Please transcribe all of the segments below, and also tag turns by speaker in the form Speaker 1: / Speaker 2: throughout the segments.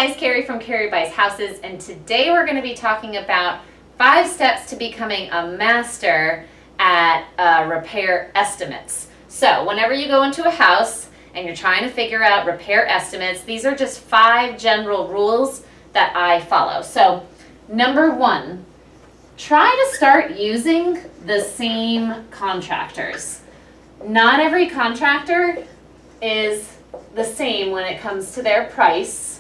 Speaker 1: guys, Carrie from Carrie Buys Houses, and today we're going to be talking about 5 steps to becoming a master at repair estimates. So whenever you go into a house and you're trying to figure out repair estimates, these are just 5 general rules that I follow. So number 1, try to start using the same contractors. Not every contractor is the same when it comes to their price.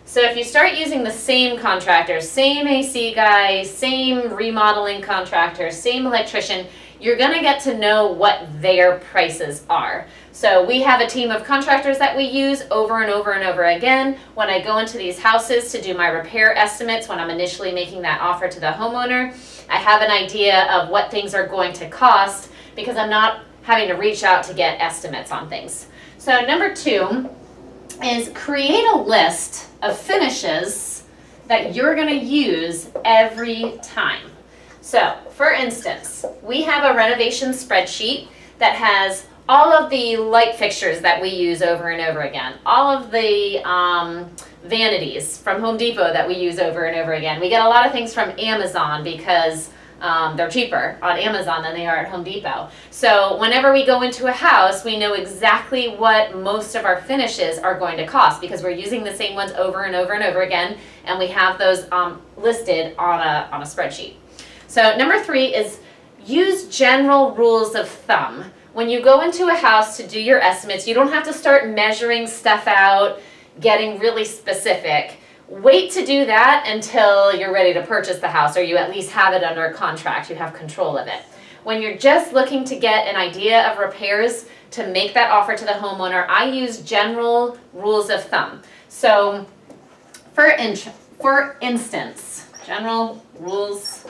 Speaker 1: So if you start using the same contractors, same AC guy, same remodeling contractor, same electrician, you're going to get to know what their prices are. So we have a team of contractors that we use over and over and over again. When I go into these houses to do my repair estimates, when I'm initially making that offer to the homeowner, I have an idea of what things are going to cost because I'm not having to reach out to get estimates on things. So number 2 is create a list of finishes that you're going to use every time. So for instance, we have a renovation spreadsheet that has all of the light fixtures that we use over and over again, all of the vanities from Home Depot that we use over and over again. We get a lot of things from Amazon because they're cheaper on Amazon than they are at Home Depot. So whenever we go into a house, we know exactly what most of our finishes are going to cost because we're using the same ones over and over and over again, and we have those listed on a spreadsheet. So number 3 is use general rules of thumb. When you go into a house to do your estimates, you don't have to start measuring stuff out, getting really specific. Wait to do that until you're ready to purchase the house, or you at least have it under a contract, you have control of it. When you're just looking to get an idea of repairs to make that offer to the homeowner, I use general rules of thumb. So for instance, general rules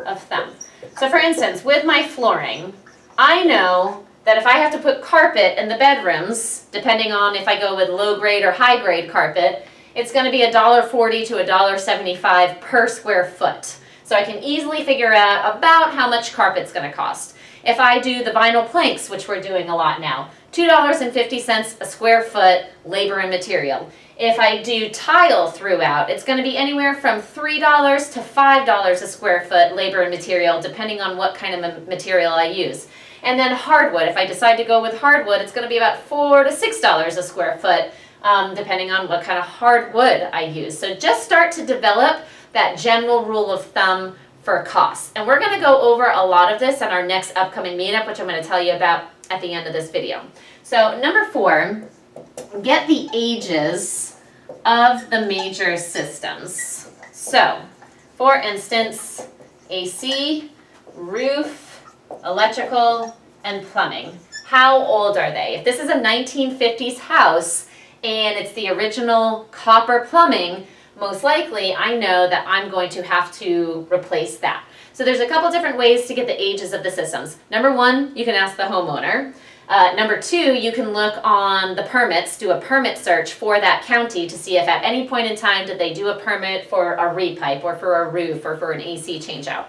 Speaker 1: of thumb. So for instance, with my flooring, I know that if I have to put carpet in the bedrooms, depending on if I go with low grade or high grade carpet, it's going to be $1.40 to $1.75 per square foot. So I can easily figure out about how much carpet's going to cost. If I do the vinyl planks, which we're doing a lot now, $2.50 a square foot, labor and material. If I do tile throughout, it's going to be anywhere from $3 to $5 a square foot, labor and material, depending on what kind of material I use. And then hardwood, if I decide to go with hardwood, it's going to be about $4 to $6 a square foot, depending on what kind of hardwood I use. So just start to develop that general rule of thumb for costs. And we're going to go over a lot of this in our next upcoming meetup, which I'm going to tell you about at the end of this video. So number 4, get the ages of the major systems. So for instance, AC, roof, electrical, and plumbing. How old are they? If this is a 1950s house and it's the original copper plumbing, most likely I know that I'm going to have to replace that. So there's a couple different ways to get the ages of the systems. Number 1, you can ask the homeowner. Number 2, you can look on the permits, do a permit search for that county to see if at any point in time did they do a permit for a repipe or for a roof or for an AC changeout.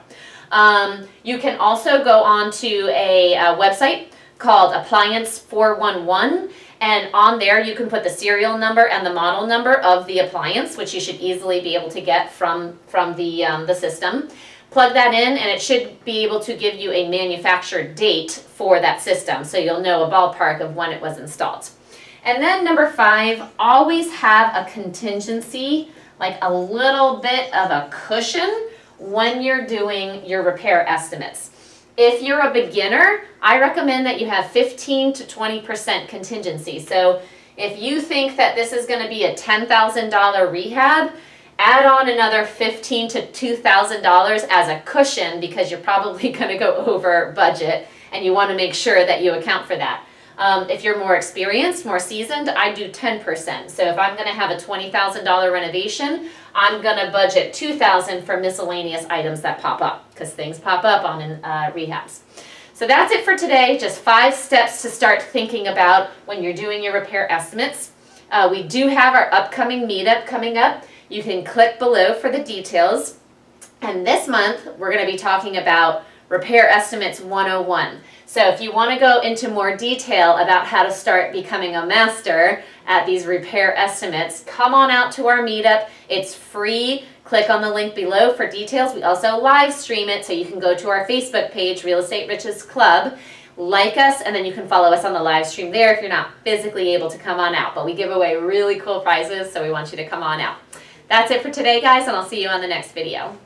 Speaker 1: You can also go on to a website called Appliance 411, and on there you can put the serial number and the model number of the appliance, which you should easily be able to get from the system. Plug that in and it should be able to give you a manufacture date for that system, so you'll know a ballpark of when it was installed. And then number 5, always have a contingency, like a little bit of a cushion when you're doing your repair estimates. If you're a beginner, I recommend that you have 15 to 20% contingency. So if you think that this is going to be a $10,000 rehab, add on another $1,500 to $2,000 as a cushion because you're probably going to go over budget and you want to make sure that you account for that. If you're more experienced, more seasoned, I do 10%. So if I'm going to have a $20,000 renovation, I'm going to budget $2,000 for miscellaneous items that pop up because things pop up on rehabs. So that's it for today. Just 5 steps to start thinking about when you're doing your repair estimates. We do have our upcoming meetup coming up. You can click below for the details. And this month, we're going to be talking about Repair Estimates 101. So if you want to go into more detail about how to start becoming a master at these repair estimates, come on out to our meetup. It's free. Click on the link below for details. We also live stream it, so you can go to our Facebook page, Real Estate Riches Club, like us, and then you can follow us on the live stream there if you're not physically able to come on out. But we give away really cool prizes, so we want you to come on out. That's it for today, guys, and I'll see you on the next video.